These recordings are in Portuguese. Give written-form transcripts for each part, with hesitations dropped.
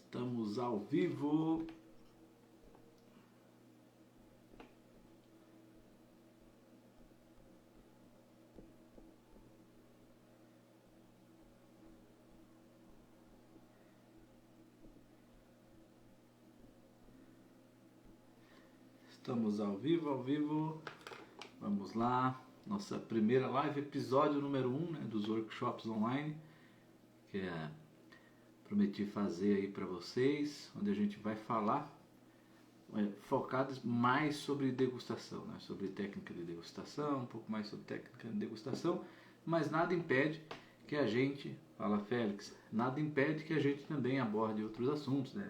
Estamos ao vivo. Estamos ao vivo. Vamos lá. Nossa primeira live, episódio número 1, né, dos workshops online, que prometi fazer aí para vocês, onde a gente vai falar focado mais sobre degustação, né, sobre técnica de degustação, um pouco mais sobre técnica de degustação, mas nada impede que a gente, fala Félix, nada impede que a gente também aborde outros assuntos, né,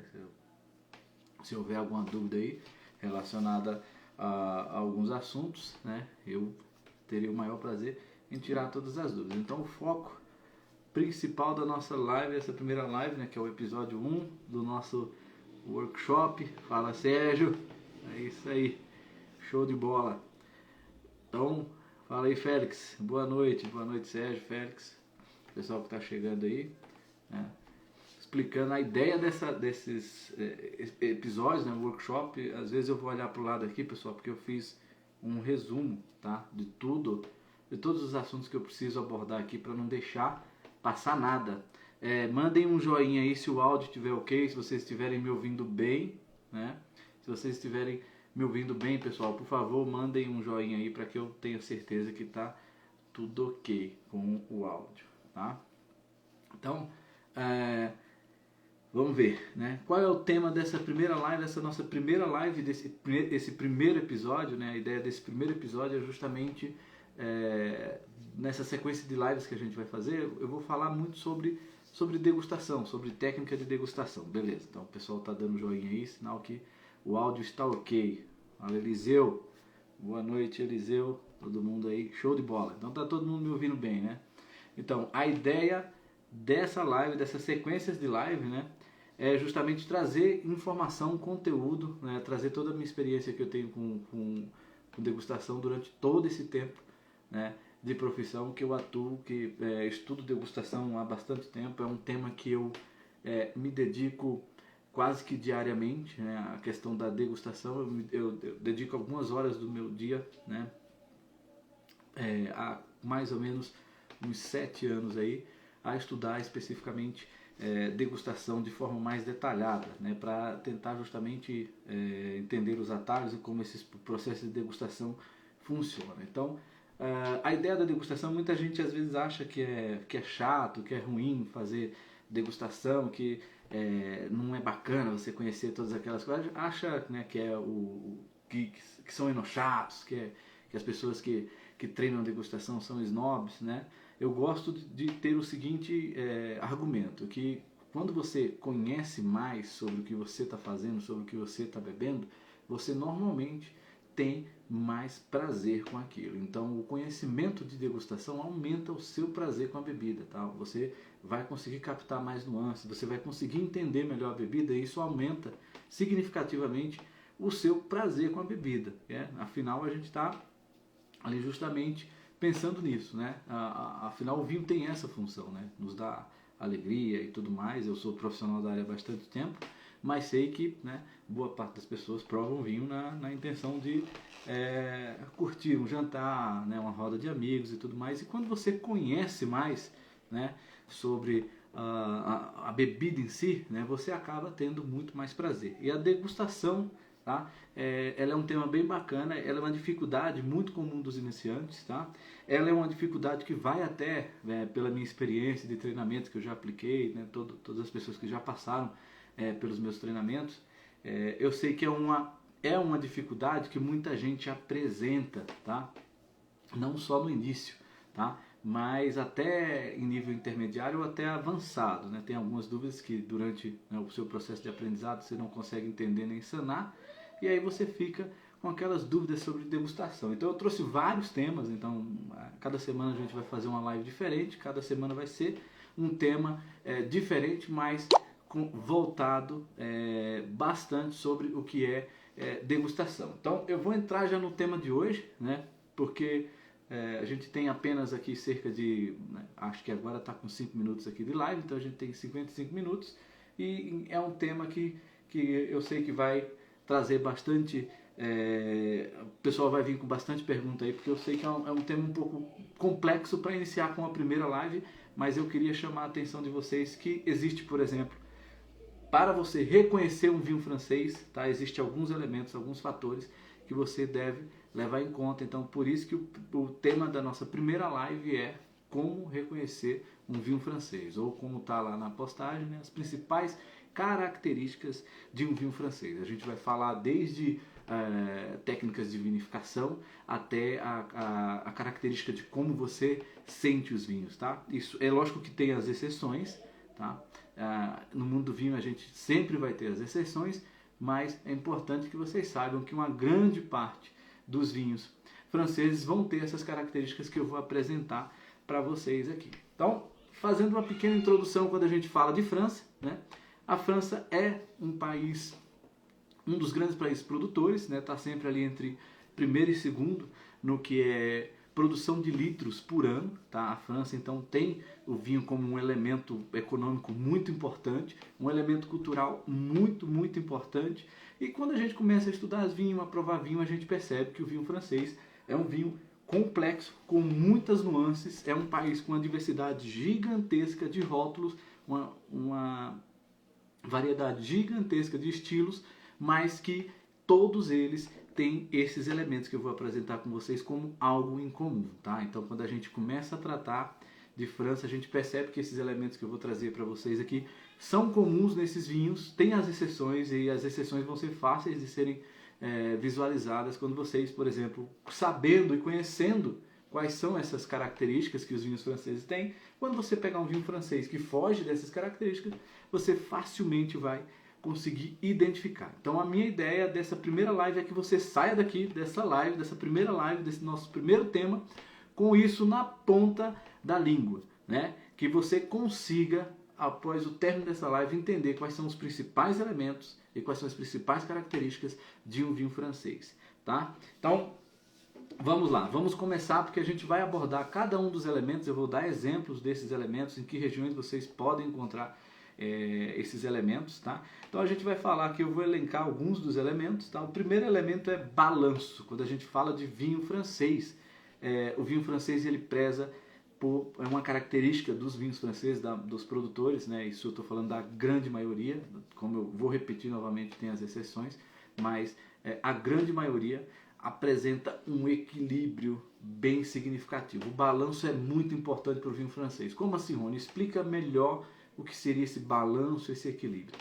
se houver alguma dúvida aí relacionada a alguns assuntos, né, eu teria o maior prazer em tirar todas as dúvidas. Então o foco principal da nossa live, essa primeira live, né, que é o episódio 1 do nosso workshop. Fala Sérgio, é isso aí, show de bola. Então, fala aí Félix, boa noite Sérgio, Félix, pessoal que está chegando aí, né, explicando a ideia desses episódios, né, workshop. Às vezes eu vou olhar para o lado aqui, pessoal, porque eu fiz um resumo, tá, de todos os assuntos que eu preciso abordar aqui para não deixar passar nada. Mandem um joinha aí se o áudio estiver ok, se vocês estiverem me ouvindo bem, né? Se vocês estiverem me ouvindo bem, pessoal, por favor, mandem um joinha aí para que eu tenha certeza que tá tudo ok com o áudio, tá? Então, vamos ver, né? Qual é o tema dessa primeira live, dessa nossa primeira live, desse primeiro episódio, né? A ideia desse primeiro episódio é justamente nessa sequência de lives que a gente vai fazer, eu vou falar muito sobre degustação, sobre técnica de degustação, beleza? Então o pessoal tá dando joinha aí, sinal que o áudio está ok. Fala Eliseu, boa noite Eliseu, todo mundo aí, show de bola. Então tá todo mundo me ouvindo bem, né? Então a ideia dessa live, dessas sequências de live, né, é justamente trazer informação, conteúdo, né, trazer toda a minha experiência que eu tenho com degustação durante todo esse tempo, né, de profissão que eu atuo, que estudo degustação há bastante tempo. É um tema que eu me dedico quase que diariamente, né, a questão da degustação. Eu dedico algumas horas do meu dia, né, há mais ou menos uns 7 anos aí, a estudar especificamente degustação de forma mais detalhada, né, para tentar justamente entender os atalhos e como esses processos de degustação funcionam. Então, a ideia da degustação, muita gente às vezes acha que é chato, que é ruim fazer degustação, que não é bacana você conhecer todas aquelas coisas, acha, né, que que são enochatos, que as pessoas que treinam degustação são snobs, né? Eu gosto de ter o seguinte argumento, que quando você conhece mais sobre o que você está fazendo, sobre o que você está bebendo, você normalmente tem mais prazer com aquilo. Então o conhecimento de degustação aumenta o seu prazer com a bebida, tá? Você vai conseguir captar mais nuances, você vai conseguir entender melhor a bebida e isso aumenta significativamente o seu prazer com a bebida, né? Afinal a gente está ali justamente pensando nisso, né? Afinal o vinho tem essa função, né? Nos dá alegria e tudo mais. Eu sou profissional da área há bastante tempo, mas sei que, né, boa parte das pessoas provam vinho na intenção de curtir um jantar, né, uma roda de amigos e tudo mais. E quando você conhece mais, né, sobre a bebida em si, né, você acaba tendo muito mais prazer. E a degustação, tá? Ela é um tema bem bacana, ela é uma dificuldade muito comum dos iniciantes, tá? Ela é uma dificuldade que vai até, pela minha experiência de treinamento que eu já apliquei, né, todas as pessoas que já passaram pelos meus treinamentos, eu sei que é uma dificuldade que muita gente apresenta, tá? Não só no início, tá? Mas até em nível intermediário ou até avançado, né? Tem algumas dúvidas que durante, né, o seu processo de aprendizado você não consegue entender nem sanar, e aí você fica com aquelas dúvidas sobre degustação. Então eu trouxe vários temas, então cada semana a gente vai fazer uma live diferente, cada semana vai ser um tema diferente, mas voltado bastante sobre o que é degustação. Então eu vou entrar já no tema de hoje, né? Porque a gente tem apenas aqui cerca de, né, acho que agora está com 5 minutos aqui de live, então a gente tem 55 minutos e é um tema que eu sei que vai trazer bastante, o pessoal vai vir com bastante pergunta aí, porque eu sei que é um tema um pouco complexo para iniciar com a primeira live, mas eu queria chamar a atenção de vocês que existe, por exemplo, para você reconhecer um vinho francês, tá? Existem alguns elementos, alguns fatores que você deve levar em conta. Então, por isso que o tema da nossa primeira live é como reconhecer um vinho francês, ou como está lá na postagem, né? As principais características de um vinho francês. A gente vai falar desde técnicas de vinificação até a característica de como você sente os vinhos, tá? Isso é lógico que tem as exceções, tá? No mundo do vinho a gente sempre vai ter as exceções, mas é importante que vocês saibam que uma grande parte dos vinhos franceses vão ter essas características que eu vou apresentar para vocês aqui. Então, fazendo uma pequena introdução quando a gente fala de França, né? A França é um país, um dos grandes países produtores, né? Tá sempre ali entre primeiro e segundo no que é produção de litros por ano, tá? A França então tem o vinho como um elemento econômico muito importante, um elemento cultural muito, muito importante. E quando a gente começa a estudar vinho, a provar vinho, a gente percebe que o vinho francês é um vinho complexo, com muitas nuances, é um país com uma diversidade gigantesca de rótulos, uma variedade gigantesca de estilos, mas que todos eles têm esses elementos que eu vou apresentar com vocês como algo em comum, tá? Então, quando a gente começa a tratar de França, a gente percebe que esses elementos que eu vou trazer para vocês aqui são comuns nesses vinhos, tem as exceções, e as exceções vão ser fáceis de serem visualizadas quando vocês, por exemplo, sabendo e conhecendo quais são essas características que os vinhos franceses têm, quando você pegar um vinho francês que foge dessas características, você facilmente vai conseguir identificar. Então a minha ideia dessa primeira live é que você saia daqui dessa live, dessa primeira live, desse nosso primeiro tema, com isso na ponta da língua, né? Que você consiga, após o término dessa live, entender quais são os principais elementos e quais são as principais características de um vinho francês, tá? Então, vamos lá, vamos começar porque a gente vai abordar cada um dos elementos, eu vou dar exemplos desses elementos, em que regiões vocês podem encontrar esses elementos, tá? Então a gente vai falar aqui, eu vou elencar alguns dos elementos, tá? O primeiro elemento é balanço. Quando a gente fala de vinho francês, o vinho francês ele preza por uma característica dos vinhos franceses, dos produtores, né? Isso eu estou falando da grande maioria, como eu vou repetir novamente, tem as exceções, mas a grande maioria apresenta um equilíbrio bem significativo. O balanço é muito importante para o vinho francês. Como assim, Rony? Explica melhor o que seria esse balanço, esse equilíbrio.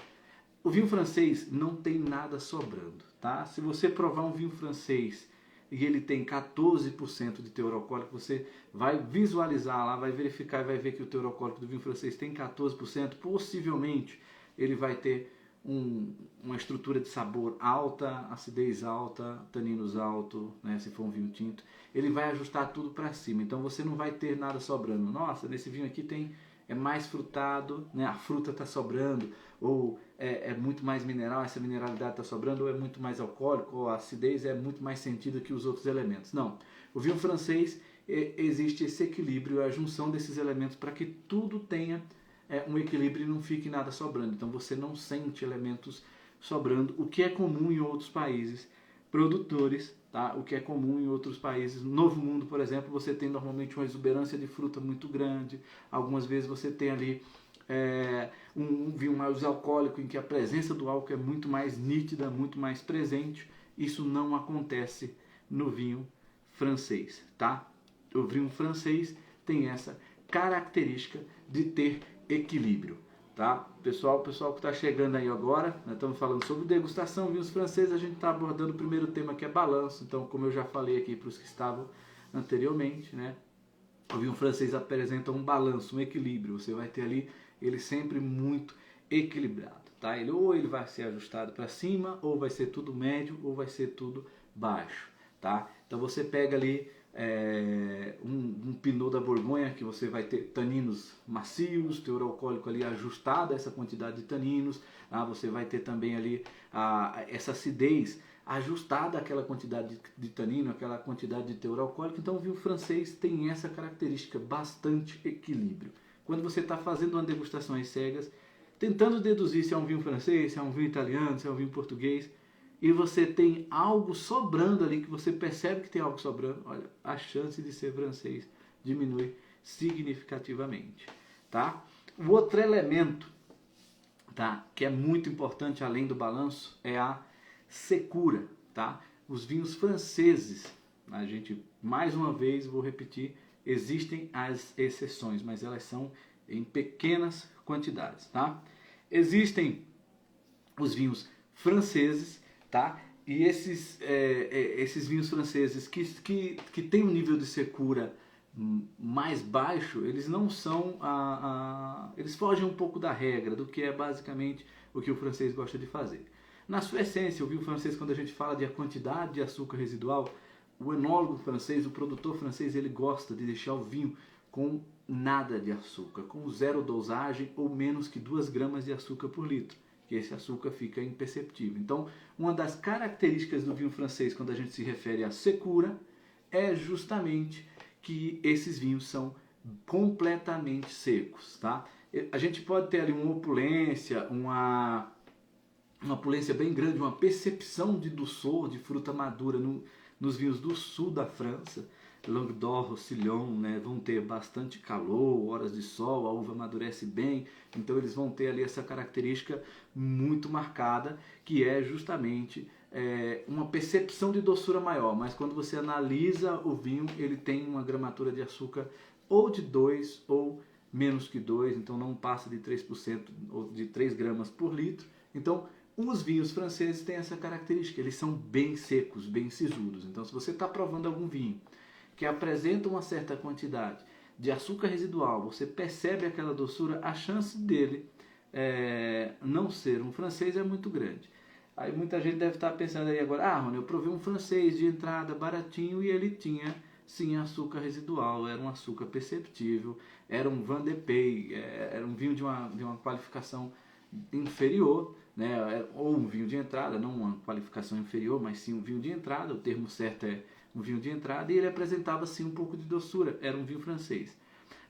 O vinho francês não tem nada sobrando, tá? Se você provar um vinho francês e ele tem 14% de teor alcoólico, você vai visualizar lá, vai verificar e vai ver que o teor alcoólico do vinho francês tem 14%, possivelmente ele vai ter uma estrutura de sabor alta, acidez alta, taninos alto, né, se for um vinho tinto, ele vai ajustar tudo para cima, então você não vai ter nada sobrando. Nossa, nesse vinho aqui é mais frutado, né, a fruta está sobrando, ou é muito mais mineral, essa mineralidade está sobrando, ou é muito mais alcoólico, ou a acidez é muito mais sentida que os outros elementos. Não, o vinho francês existe esse equilíbrio, a junção desses elementos para que tudo tenha um equilíbrio e não fique nada sobrando. Então você não sente elementos sobrando, o que é comum em outros países produtores, tá? O que é comum em outros países. No Novo Mundo, por exemplo, você tem normalmente uma exuberância de fruta muito grande. Algumas vezes você tem ali um vinho mais alcoólico, em que a presença do álcool é muito mais nítida, muito mais presente. Isso não acontece no vinho francês, tá? O vinho francês tem essa característica de ter equilíbrio, tá? Pessoal que está chegando aí agora, nós estamos falando sobre degustação, vinhos franceses, a gente está abordando o primeiro tema que é balanço. Então, como eu já falei aqui para os que estavam anteriormente, né? O vinho francês apresenta um balanço, um equilíbrio. Você vai ter ali ele sempre muito equilibrado, tá? Ou ele vai ser ajustado para cima, ou vai ser tudo médio, ou vai ser tudo baixo, tá? Então você pega ali um Pinot da Borgonha, que você vai ter taninos macios, teor alcoólico ali ajustado a essa quantidade de taninos, tá? Você vai ter também ali essa acidez ajustada àquela quantidade de tanino, aquela quantidade de teor alcoólico. Então o vinho francês tem essa característica, bastante equilíbrio. Quando você está fazendo uma degustação às cegas, tentando deduzir se é um vinho francês, se é um vinho italiano, se é um vinho português, e você tem algo sobrando ali, que você percebe que tem algo sobrando, olha, a chance de ser francês diminui significativamente, tá? O outro elemento, tá, que é muito importante além do balanço, é a secura, tá? Os vinhos franceses, a gente, mais uma vez, vou repetir, existem as exceções, mas elas são em pequenas quantidades, tá? Existem os vinhos franceses, tá? E esses vinhos franceses que têm um nível de secura mais baixo, eles não são eles fogem um pouco da regra, do que é basicamente o que o francês gosta de fazer. Na sua essência, o vinho francês, quando a gente fala de a quantidade de açúcar residual, o enólogo francês, o produtor francês, ele gosta de deixar o vinho com nada de açúcar, com zero dosagem ou menos que 2 gramas de açúcar por litro, que esse açúcar fica imperceptível. Então, uma das características do vinho francês, quando a gente se refere à secura, é justamente que esses vinhos são completamente secos, tá? A gente pode ter ali uma opulência, uma opulência bem grande, uma percepção de doçor, de fruta madura nos vinhos do sul da França, Languedoc, Roussillon, né, vão ter bastante calor, horas de sol, a uva amadurece bem, então eles vão ter ali essa característica muito marcada, que é justamente uma percepção de doçura maior, mas quando você analisa o vinho, ele tem uma gramatura de açúcar ou de 2 ou menos que 2, então não passa de 3% ou de 3 gramas por litro. Então, os vinhos franceses têm essa característica, eles são bem secos, bem sisudos. Então, se você está provando algum vinho que apresenta uma certa quantidade de açúcar residual, você percebe aquela doçura, a chance dele não ser um francês é muito grande. Aí muita gente deve estar pensando aí agora, Rony, eu provei um francês de entrada baratinho e ele tinha sim açúcar residual, era um açúcar perceptível, era um Vin de Pays, era um vinho de uma qualificação inferior, né? Ou um vinho de entrada, não uma qualificação inferior, mas sim um vinho de entrada, o termo certo é um vinho de entrada, e ele apresentava sim um pouco de doçura, era um vinho francês.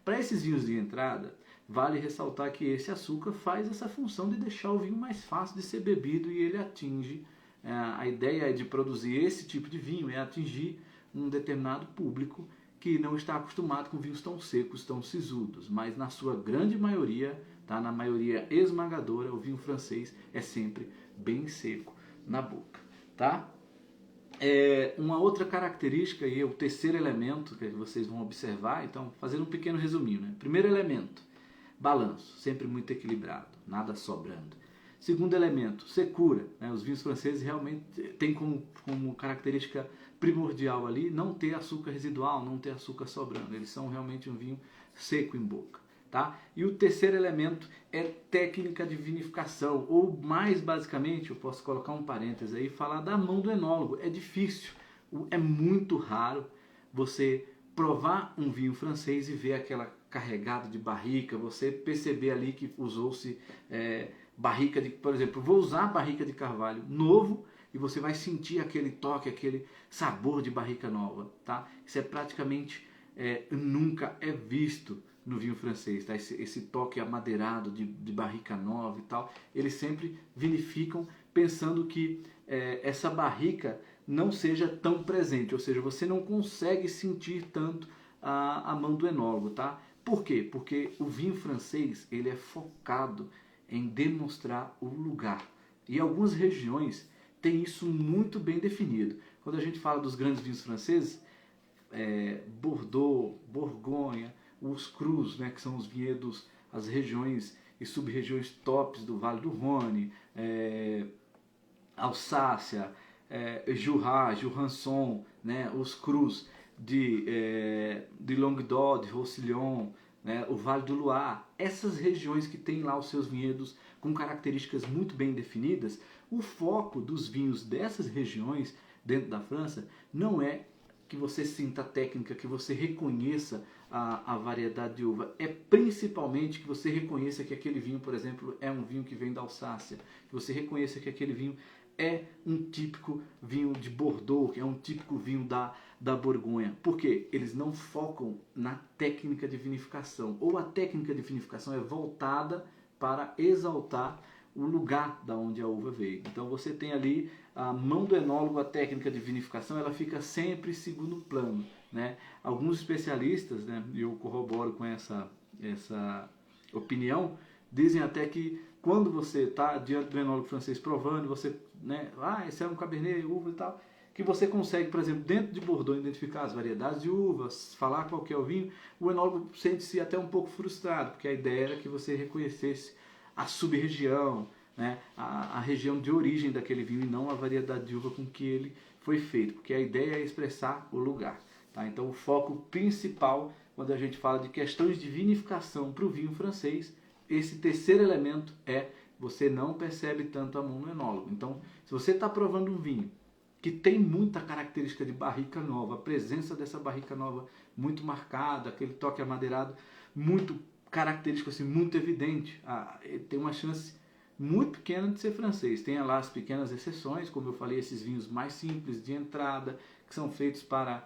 Para esses vinhos de entrada, vale ressaltar que esse açúcar faz essa função de deixar o vinho mais fácil de ser bebido, e ele atinge, a ideia de produzir esse tipo de vinho é atingir um determinado público que não está acostumado com vinhos tão secos, tão sisudos, mas na sua grande maioria, tá, na maioria esmagadora, o vinho francês é sempre bem seco na boca, tá? Uma outra característica, e é o terceiro elemento que vocês vão observar, então fazendo um pequeno resuminho, né? Primeiro elemento, balanço, sempre muito equilibrado, nada sobrando. Segundo elemento, secura, né? Os vinhos franceses realmente têm como característica primordial ali não ter açúcar residual, não ter açúcar sobrando, eles são realmente um vinho seco em boca. Tá? E o terceiro elemento é técnica de vinificação, ou mais basicamente, eu posso colocar um parênteses aí e falar da mão do enólogo. É difícil, é muito raro você provar um vinho francês e ver aquela carregada de barrica, você perceber ali que usou-se barrica de, por exemplo, vou usar barrica de carvalho novo e você vai sentir aquele toque, aquele sabor de barrica nova, tá? Isso é praticamente nunca é visto no vinho francês, tá? Esse toque amadeirado de barrica nova e tal, eles sempre vinificam pensando que essa barrica não seja tão presente, ou seja, você não consegue sentir tanto a mão do enólogo, tá? Por quê? Porque o vinho francês, ele é focado em demonstrar o lugar, e algumas regiões têm isso muito bem definido. Quando a gente fala dos grandes vinhos franceses, Bordeaux, Borgonha, os crus, né, que são os vinhedos, as regiões e sub-regiões tops do Vale do Rhône, Alsácia, Jura, Jurançon, né, os crus de Languedoc, de Roussillon, né, o Vale do Loire, essas regiões que têm lá os seus vinhedos com características muito bem definidas, o foco dos vinhos dessas regiões dentro da França não é que você sinta a técnica, que você reconheça a variedade de uva, é principalmente que você reconheça que aquele vinho, por exemplo, é um vinho que vem da Alsácia, que você reconheça que aquele vinho é um típico vinho de Bordeaux, que é um típico vinho da Borgonha. Por quê? Eles não focam na técnica de vinificação, ou a técnica de vinificação é voltada para exaltar o lugar da onde a uva veio. Então você tem ali a mão do enólogo, a técnica de vinificação, ela fica sempre em segundo plano, né? Alguns especialistas, né, e eu corroboro com essa opinião, dizem até que quando você está diante do enólogo francês provando, você, né, esse é um Cabernet, uva e tal, que você consegue, por exemplo, dentro de Bordeaux, identificar as variedades de uvas, falar qual que é o vinho, o enólogo sente-se até um pouco frustrado, porque a ideia era que você reconhecesse a sub-região, né, a região de origem daquele vinho e não a variedade de uva com que ele foi feito, porque a ideia é expressar o lugar. Tá? Então o foco principal, quando a gente fala de questões de vinificação para o vinho francês, esse terceiro elemento é você não percebe tanto a mão no enólogo. Então, se você está provando um vinho que tem muita característica de barrica nova, a presença dessa barrica nova muito marcada, aquele toque amadeirado muito característico, assim, muito evidente, tem uma chance muito pequena de ser francês. Tem lá as pequenas exceções, como eu falei, esses vinhos mais simples de entrada, que são feitos para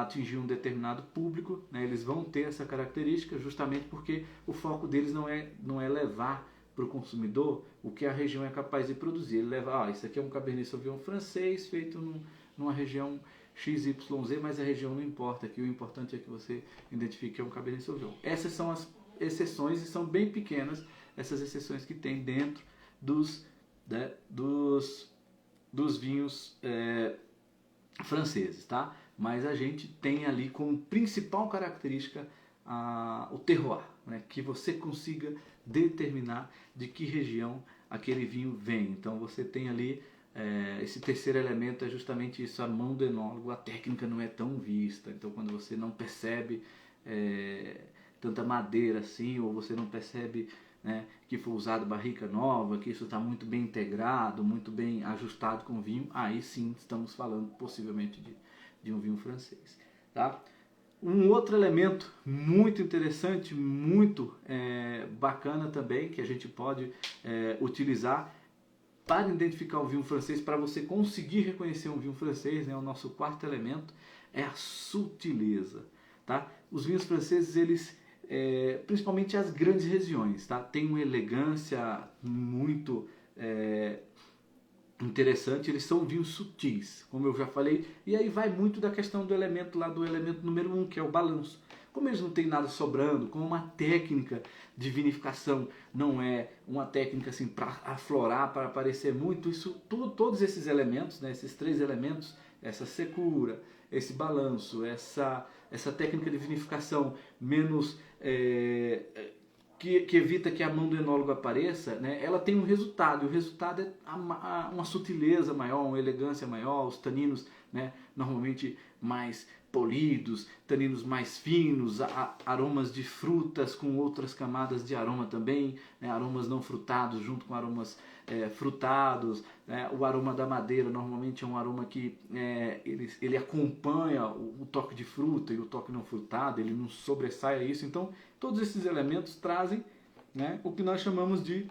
atingir um determinado público, né? Eles vão ter essa característica justamente porque o foco deles não é levar para o consumidor o que a região é capaz de produzir. Ele leva, isso aqui é um Cabernet Sauvignon francês feito numa região XYZ, mas a região não importa, que o importante é que você identifique que é um Cabernet Sauvignon. Essas são as exceções e são bem pequenas essas exceções que tem dentro dos vinhos franceses, tá? Mas a gente tem ali como principal característica o terroir, né? Que você consiga determinar de que região aquele vinho vem. Então você tem ali esse terceiro elemento, é justamente isso, a mão do enólogo, a técnica não é tão vista. Então quando você não percebe tanta madeira assim, ou você não percebe, né, que foi usado barrica nova, que isso está muito bem integrado, muito bem ajustado com o vinho, aí sim estamos falando possivelmente de um vinho francês. Tá? Um outro elemento muito interessante, muito bacana também, que a gente pode utilizar para identificar um vinho francês, para você conseguir reconhecer um vinho francês, né, o nosso quarto elemento, é a sutileza. Tá? Os vinhos franceses, eles principalmente as grandes regiões, tá? Tem uma elegância muito interessante, eles são vinhos sutis, como eu já falei, e aí vai muito da questão do elemento lá, do elemento número 1, que é o balanço. Como eles não têm nada sobrando, como uma técnica de vinificação não é uma técnica assim para aflorar, para aparecer muito, todos esses elementos, né, esses três elementos, essa secura, esse balanço, essa técnica de vinificação menos que evita que a mão do enólogo apareça, né, ela tem um resultado, e o resultado é uma sutileza maior, uma elegância maior, os taninos, né, normalmente mais polidos, taninos mais finos, aromas de frutas com outras camadas de aroma também, né, aromas não frutados junto com aromas frutados, né, o aroma da madeira normalmente é um aroma que ele acompanha o toque de fruta e o toque não frutado, ele não sobressai a isso. Então todos esses elementos trazem, né, o que nós chamamos de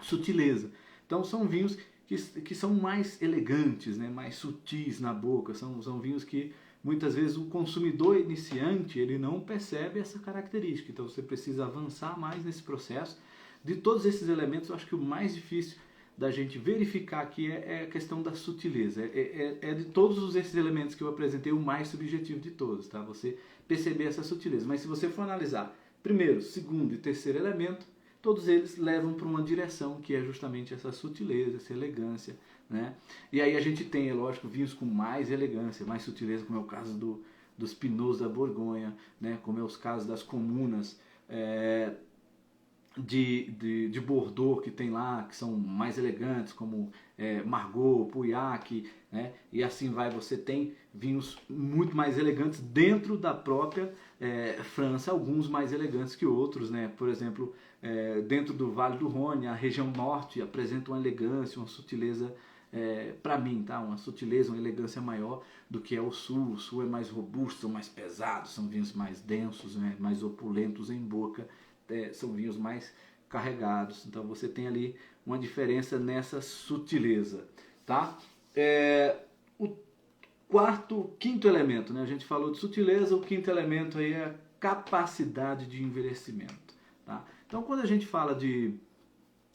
sutileza. Então são vinhos que são mais elegantes, né, mais sutis na boca, são vinhos que muitas vezes o consumidor iniciante ele não percebe essa característica. Então você precisa avançar mais nesse processo. De todos esses elementos, eu acho que o mais difícil da gente verificar aqui é a questão da sutileza. É de todos esses elementos que eu apresentei o mais subjetivo de todos, tá? Você perceber essa sutileza. Mas se você for analisar primeiro, segundo e terceiro elemento, todos eles levam para uma direção que é justamente essa sutileza, essa elegância, né? E aí a gente tem, é lógico, vinhos com mais elegância, mais sutileza, como é o caso dos Pinots da Borgonha, né? Como é os casos das comunas de Bordeaux que tem lá, que são mais elegantes, como Margaux, Pauillac, né? E assim vai, você tem vinhos muito mais elegantes dentro da própria França, alguns mais elegantes que outros, né? Por exemplo, dentro do Vale do Rhône, a região norte apresenta uma elegância, uma sutileza, para mim, tá? Uma sutileza, uma elegância maior do que é o sul. O sul é mais robusto, são mais pesados, são vinhos mais densos, né? Mais opulentos em boca. São vinhos mais carregados, então você tem ali uma diferença nessa sutileza, tá? O quinto elemento, né? A gente falou de sutileza, o quinto elemento aí é a capacidade de envelhecimento, tá? Então, quando a gente fala de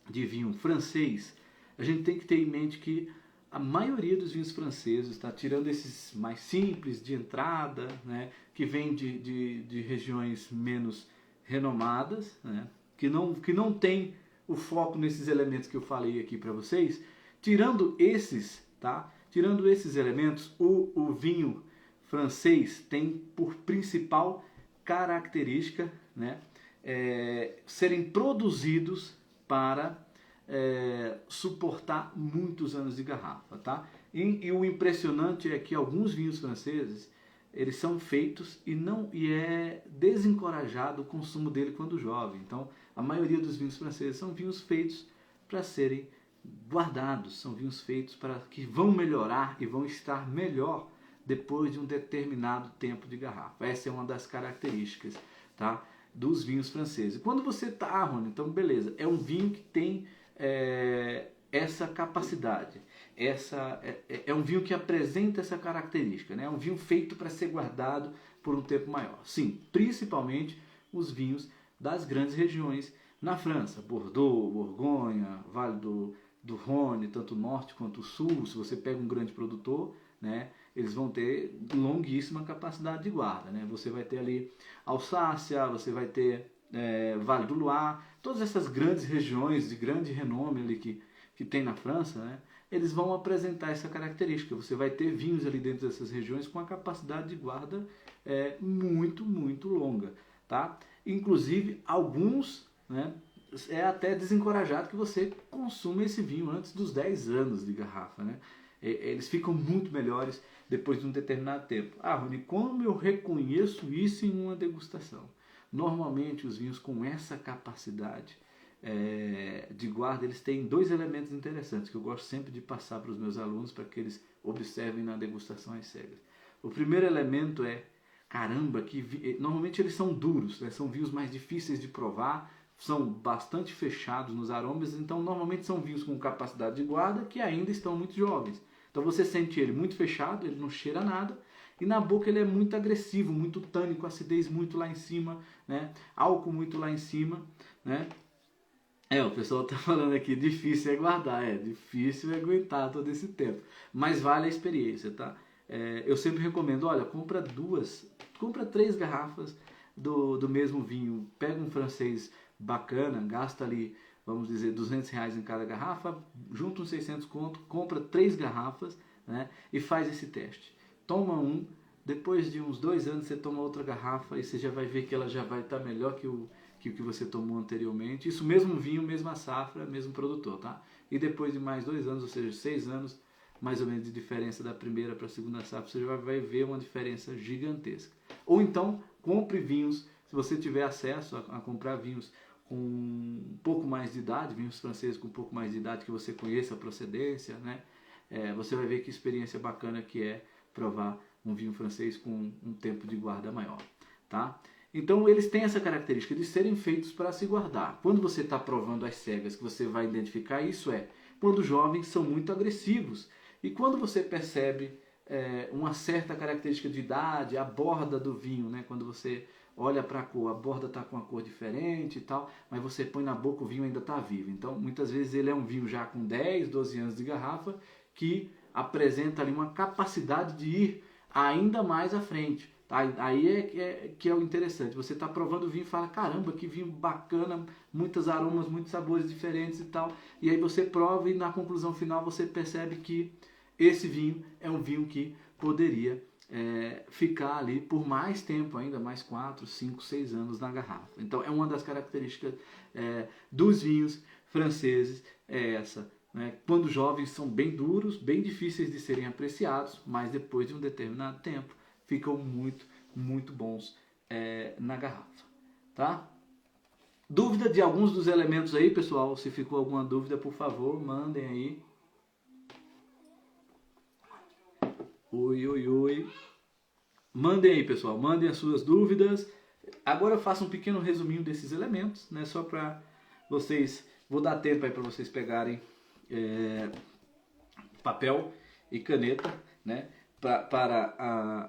vinho francês, a gente tem que ter em mente que a maioria dos vinhos franceses, tá, tirando esses mais simples de entrada, né, que vêm de regiões menos renomadas, né, que não tem o foco nesses elementos que eu falei aqui para vocês, tirando esses, tá, tirando esses elementos, o vinho francês tem por principal característica, né, serem produzidos para suportar muitos anos de garrafa, tá? E o impressionante é que alguns vinhos franceses, eles são feitos e é desencorajado o consumo dele quando jovem. Então, a maioria dos vinhos franceses são vinhos feitos para serem guardados, são vinhos feitos para que vão melhorar e vão estar melhor depois de um determinado tempo de garrafa. Essa é uma das características, tá, dos vinhos franceses. Quando você tá, Rony, então beleza, é um vinho que tem essa capacidade, é um vinho que apresenta essa característica, né? É um vinho feito para ser guardado por um tempo maior. Sim, principalmente os vinhos das grandes regiões na França, Bordeaux, Borgonha, Vale do Rhône, tanto o norte quanto o sul. Se você pega um grande produtor, né, eles vão ter longuíssima capacidade de guarda, né? Você vai ter ali Alsácia, você vai ter Vale do Loire, todas essas grandes regiões de grande renome ali que tem na França, né, eles vão apresentar essa característica. Você vai ter vinhos ali dentro dessas regiões com a capacidade de guarda muito, muito longa, tá? Inclusive, alguns, né, é até desencorajado que você consuma esse vinho antes dos 10 anos de garrafa, né? Eles ficam muito melhores depois de um determinado tempo. Ah, Rony, como eu reconheço isso em uma degustação? Normalmente os vinhos com essa capacidade de guarda, eles têm dois elementos interessantes que eu gosto sempre de passar para os meus alunos para que eles observem na degustação às cegas. O primeiro elemento é, caramba, que normalmente eles são duros, né? São vinhos mais difíceis de provar, são bastante fechados nos aromas, então normalmente são vinhos com capacidade de guarda que ainda estão muito jovens. Então você sente ele muito fechado, ele não cheira nada, e na boca ele é muito agressivo, muito tânico, acidez muito lá em cima, né? Álcool muito lá em cima, né? O pessoal tá falando aqui, difícil é guardar, difícil é aguentar todo esse tempo, mas vale a experiência, tá? Eu sempre recomendo, olha, compra 3 garrafas do mesmo vinho, pega um francês bacana, gasta ali, vamos dizer, R$200 em cada garrafa, junta uns 600 conto, compra 3 garrafas, né, e faz esse teste. Toma um, depois de uns 2 anos você toma outra garrafa e você já vai ver que ela já vai estar melhor que o que você tomou anteriormente. Isso mesmo vinho, mesma safra, mesmo produtor, tá? E depois de mais 2 anos, ou seja, 6 anos, mais ou menos de diferença da primeira para a segunda safra, você já vai ver uma diferença gigantesca. Ou então, compre vinhos, se você tiver acesso a comprar vinhos com um pouco mais de idade, vinhos franceses com um pouco mais de idade, que você conheça a procedência, né? Você vai ver que experiência bacana que é provar um vinho francês com um tempo de guarda maior, tá? Então eles têm essa característica de serem feitos para se guardar. Quando você está provando às cegas, que você vai identificar isso quando os jovens são muito agressivos. E quando você percebe uma certa característica de idade, a borda do vinho, né? Quando você olha para a cor, a borda está com uma cor diferente e tal, mas você põe na boca, o vinho ainda está vivo. Então muitas vezes ele é um vinho já com 10, 12 anos de garrafa, que apresenta ali uma capacidade de ir ainda mais à frente. Tá? Aí que é o interessante. Você está provando o vinho e fala, caramba, que vinho bacana, muitos aromas, muitos sabores diferentes e tal. E aí você prova e na conclusão final você percebe que esse vinho é um vinho que poderia ficar ali por mais tempo ainda, mais 4, 5, 6 anos na garrafa. Então é uma das características dos vinhos franceses, essa. Né? Quando jovens são bem duros, bem difíceis de serem apreciados, mas depois de um determinado tempo ficam muito, muito bons na garrafa. Tá? Dúvida de alguns dos elementos aí, pessoal? Se ficou alguma dúvida, por favor, mandem aí. Oi. Mandem aí, pessoal, mandem as suas dúvidas. Agora eu faço um pequeno resuminho desses elementos, né? Só para vocês, vou dar tempo aí para vocês pegarem papel e caneta, né? Para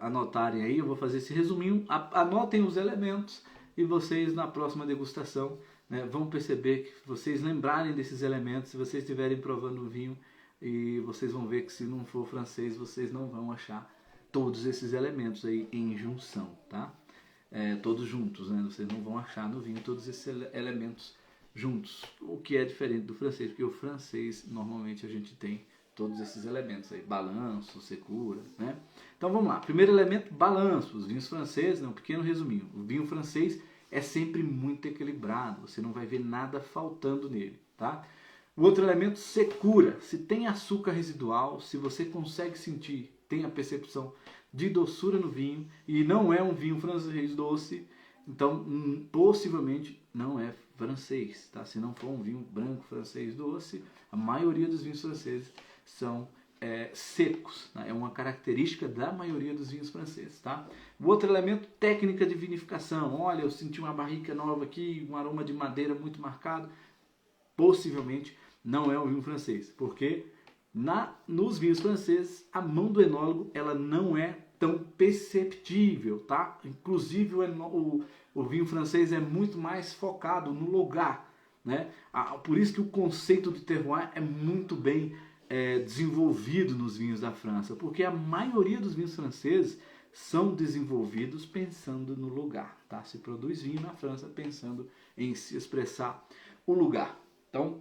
anotarem aí, eu vou fazer esse resuminho. Anotem os elementos e vocês na próxima degustação, né, vão perceber que vocês lembrarem desses elementos, se vocês estiverem provando o vinho, e vocês vão ver que se não for francês, vocês não vão achar todos esses elementos aí em junção, tá? Todos juntos, né? Vocês não vão achar no vinho todos esses elementos juntos, o que é diferente do francês, porque o francês normalmente a gente tem todos esses elementos aí, balanço, secura, né? Então vamos lá, primeiro elemento, balanço. Os vinhos franceses, um pequeno resuminho, o vinho francês é sempre muito equilibrado, você não vai ver nada faltando nele, tá? O outro elemento, secura. Se tem açúcar residual, se você consegue sentir, tem a percepção de doçura no vinho, e não é um vinho francês doce, então possivelmente não é francês, tá? Se não for um vinho branco francês doce, a maioria dos vinhos franceses são secos, né? É uma característica da maioria dos vinhos franceses, tá? O outro elemento, técnica de vinificação. Olha, eu senti uma barrica nova aqui, um aroma de madeira muito marcado, possivelmente não é um vinho francês, porque nos vinhos franceses a mão do enólogo ela não é tão perceptível, tá? Inclusive o vinho francês é muito mais focado no lugar, né? Por isso que o conceito de terroir é muito bem desenvolvido nos vinhos da França, porque a maioria dos vinhos franceses são desenvolvidos pensando no lugar, tá? Se produz vinho na França pensando em se expressar o lugar. Então,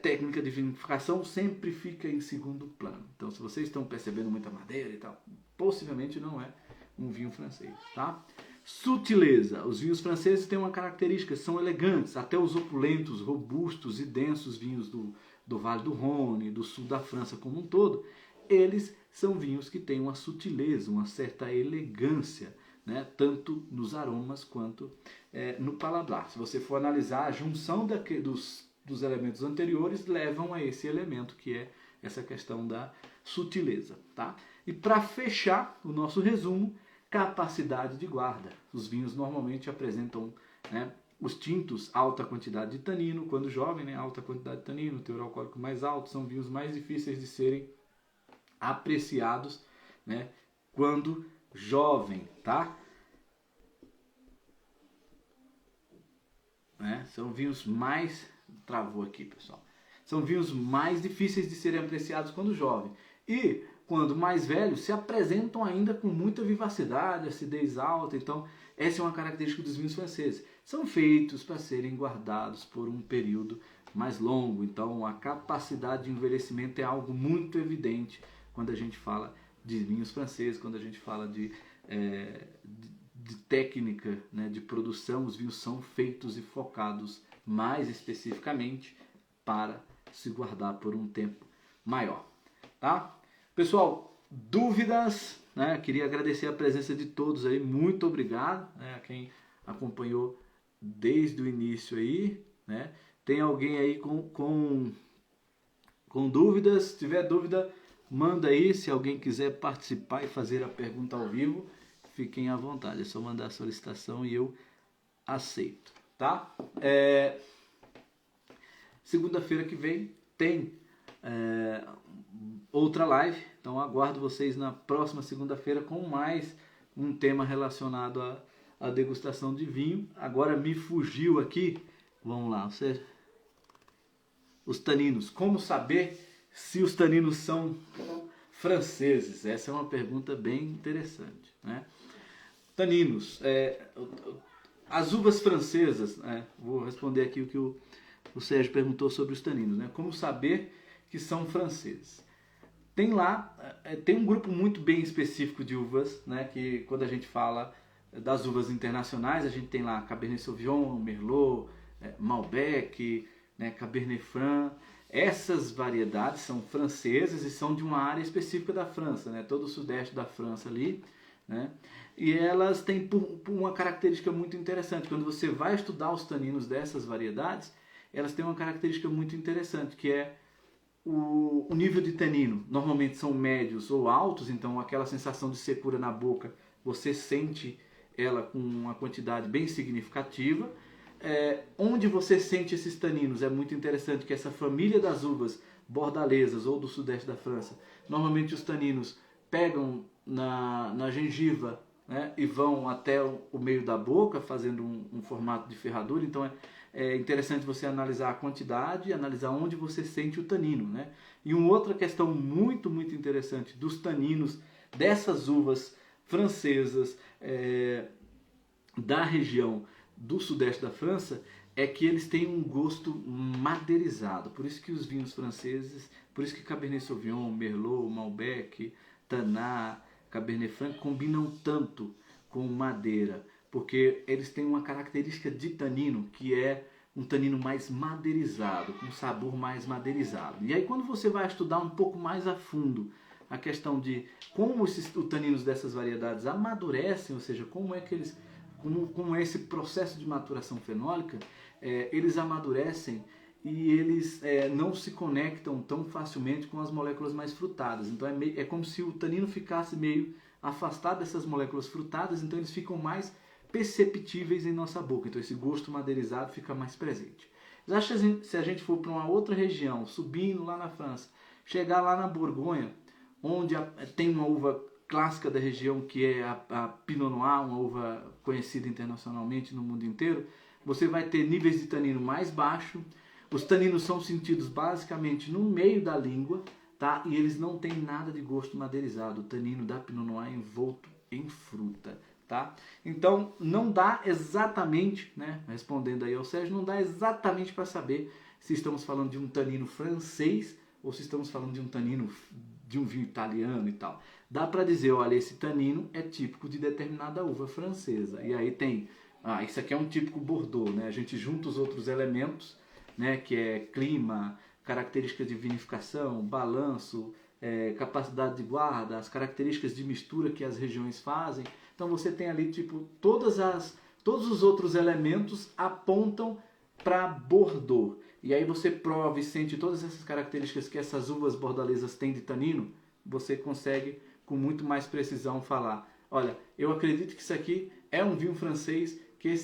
técnica de vinificação sempre fica em segundo plano. Então, se vocês estão percebendo muita madeira e tal, possivelmente não é um vinho francês, tá? Sutileza. Os vinhos franceses têm uma característica, são elegantes. Até os opulentos, robustos e densos vinhos do Vale do Rhône, do sul da França como um todo, eles são vinhos que têm uma sutileza, uma certa elegância, né? Tanto nos aromas quanto no paladar. Se você for analisar, a junção dos elementos anteriores levam a esse elemento que é essa questão da sutileza, tá? E para fechar o nosso resumo, capacidade de guarda. Os vinhos normalmente apresentam, né, os tintos, alta quantidade de tanino, quando jovem, né, alta quantidade de tanino, teor alcoólico mais alto, são vinhos mais difíceis de serem apreciados, né, quando jovem, tá? São vinhos mais... Travou aqui, pessoal. São vinhos mais difíceis de serem apreciados quando jovem. E, quando mais velhos, se apresentam ainda com muita vivacidade, acidez alta. Então, essa é uma característica dos vinhos franceses. São feitos para serem guardados por um período mais longo. Então, a capacidade de envelhecimento é algo muito evidente quando a gente fala de vinhos franceses, quando a gente fala de técnica, né, de produção. Os vinhos são feitos e focados mais especificamente para se guardar por um tempo maior, tá? Pessoal, dúvidas, né? Queria agradecer a presença de todos aí, muito obrigado, né, a quem acompanhou desde o início aí, né? Tem alguém aí com dúvidas? Se tiver dúvida, manda aí. Se alguém quiser participar e fazer a pergunta ao vivo, fiquem à vontade, é só mandar a solicitação e eu aceito, tá? Segunda-feira que vem tem outra live, então aguardo vocês na próxima segunda-feira com mais um tema relacionado à degustação de vinho. Agora me fugiu aqui, vamos lá, os taninos. Como saber se os taninos são franceses? Essa é uma pergunta bem interessante, né? Taninos, as uvas francesas, vou responder aqui o que o Sérgio perguntou sobre os taninos, né? Como saber que são franceses? Tem um grupo muito bem específico de uvas, né? Que quando a gente fala das uvas internacionais, a gente tem lá Cabernet Sauvignon, Merlot, Malbec, né? Cabernet Franc. Essas variedades são francesas e são de uma área específica da França, né? Todo o sudeste da França ali, né? E elas têm uma característica muito interessante. Quando você vai estudar os taninos dessas variedades, elas têm uma característica muito interessante, que é o nível de tanino. Normalmente são médios ou altos, então aquela sensação de secura na boca, você sente ela com uma quantidade bem significativa. Onde você sente esses taninos é muito interessante, que essa família das uvas bordalesas ou do sudeste da França, normalmente os taninos pegam na gengiva, né, e vão até o meio da boca, fazendo um formato de ferradura. Então é interessante você analisar a quantidade, analisar onde você sente o tanino, né? E uma outra questão muito, muito interessante dos taninos dessas uvas francesas da região do sudeste da França é que eles têm um gosto madeirizado. Por isso que os vinhos franceses, por isso que Cabernet Sauvignon, Merlot, Malbec, Tannat, Cabernet Franc combinam tanto com madeira, porque eles têm uma característica de tanino que é um tanino mais madeirizado, com um sabor mais madeirizado. E aí quando você vai estudar um pouco mais a fundo a questão de como os taninos dessas variedades amadurecem, ou seja, como é que eles, como é esse processo de maturação fenólica, eles amadurecem e eles não se conectam tão facilmente com as moléculas mais frutadas. Então é como se o tanino ficasse meio afastado dessas moléculas frutadas, então eles ficam mais perceptíveis em nossa boca. Então esse gosto madeirizado fica mais presente. Mas acho que se a gente for para uma outra região, subindo lá na França, chegar lá na Borgonha, onde tem uma uva clássica da região que é a Pinot Noir, uma uva conhecida internacionalmente no mundo inteiro, você vai ter níveis de tanino mais baixos. Os taninos são sentidos basicamente no meio da língua, tá? E eles não têm nada de gosto madeirizado. O tanino da Pinot Noir é envolto em fruta, tá? Então não dá exatamente, né? Respondendo aí ao Sérgio, não dá exatamente para saber se estamos falando de um tanino francês ou se estamos falando de um tanino de um vinho italiano e tal. Dá para dizer, olha, esse tanino é típico de determinada uva francesa. E aí tem, isso aqui é um típico Bordeaux, né? A gente junta os outros elementos, né? Que é clima, características de vinificação, balanço, capacidade de guarda, as características de mistura que as regiões fazem. Então você tem ali tipo todos os outros elementos apontam para Bordeaux. E aí você prova e sente todas essas características que essas uvas bordalesas têm de tanino, você consegue com muito mais precisão falar, olha, eu acredito que isso aqui é um vinho francês que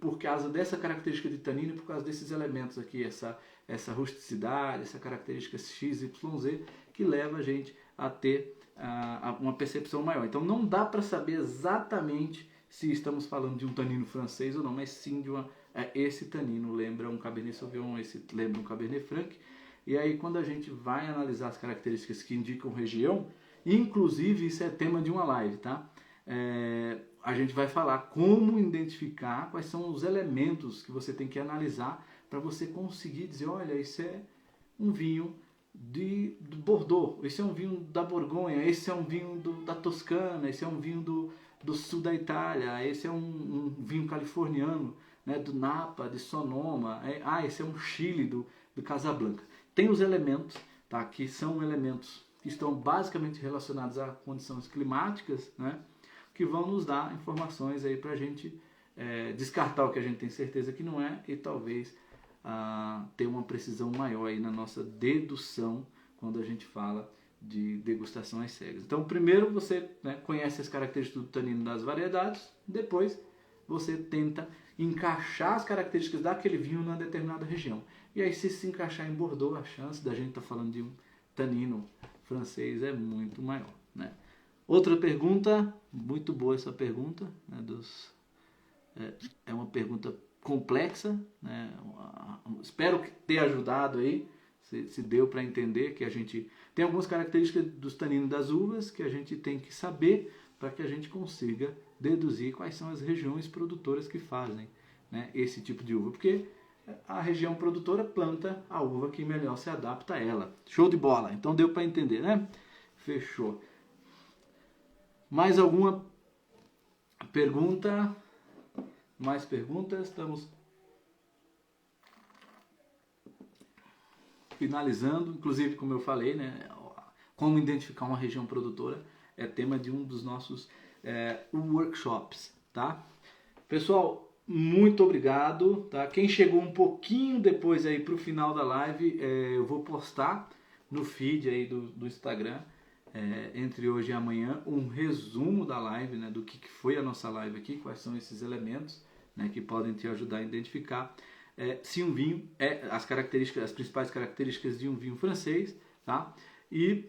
por causa dessa característica de tanino, por causa desses elementos aqui, essa rusticidade, essa característica XYZ, que leva a gente a ter uma percepção maior. Então não dá para saber exatamente se estamos falando de um tanino francês ou não, mas sim de esse tanino lembra um Cabernet Sauvignon, esse lembra um Cabernet Franc. E aí quando a gente vai analisar as características que indicam região, inclusive isso é tema de uma live, tá? A gente vai falar como identificar quais são os elementos que você tem que analisar para você conseguir dizer, olha, isso é um vinho de Bordeaux, esse é um vinho da Borgonha, esse é um vinho da Toscana, esse é um vinho do sul da Itália, esse é um vinho californiano, né, do Napa, de Sonoma, esse é um Chile do Casablanca. Tem os elementos, tá, que são elementos que estão basicamente relacionados a condições climáticas, né, que vão nos dar informações aí para a gente descartar o que a gente tem certeza que não é e talvez ter uma precisão maior aí na nossa dedução quando a gente fala de degustação às cegas. Então, primeiro você conhece as características do tanino das variedades, depois você tenta encaixar as características daquele vinho numa determinada região. E aí, se encaixar em Bordeaux, a chance da gente estar falando de um tanino francês é muito maior, né? Outra pergunta, muito boa essa pergunta, né, é uma pergunta complexa, né? Espero que tenha ajudado aí, se deu para entender que a gente tem algumas características dos taninos das uvas que a gente tem que saber para que a gente consiga deduzir quais são as regiões produtoras que fazem, né, esse tipo de uva, porque a região produtora planta a uva que melhor se adapta a ela. Show de bola, então deu para entender, né? Fechou. Mais alguma pergunta? Mais perguntas? Estamos finalizando, inclusive como eu falei, né, como identificar uma região produtora é tema de um dos nossos workshops, tá? Pessoal, muito obrigado, tá? Quem chegou um pouquinho depois aí pro final da live, eu vou postar no feed aí do Instagram, entre hoje e amanhã, um resumo da live, né, do que foi a nossa live aqui, quais são esses elementos, né, que podem te ajudar a identificar se um vinho as principais características de um vinho francês, tá? E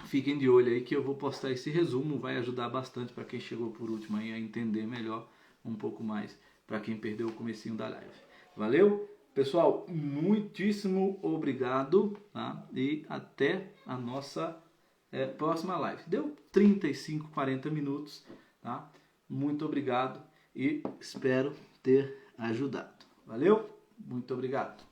fiquem de olho aí que eu vou postar esse resumo, vai ajudar bastante para quem chegou por último aí a entender melhor um pouco mais, para quem perdeu o comecinho da live. Valeu? Pessoal, muitíssimo obrigado, tá? E até a nossa próxima live. Deu 35, 40 minutos, tá? Muito obrigado e espero ter ajudado. Valeu? Muito obrigado.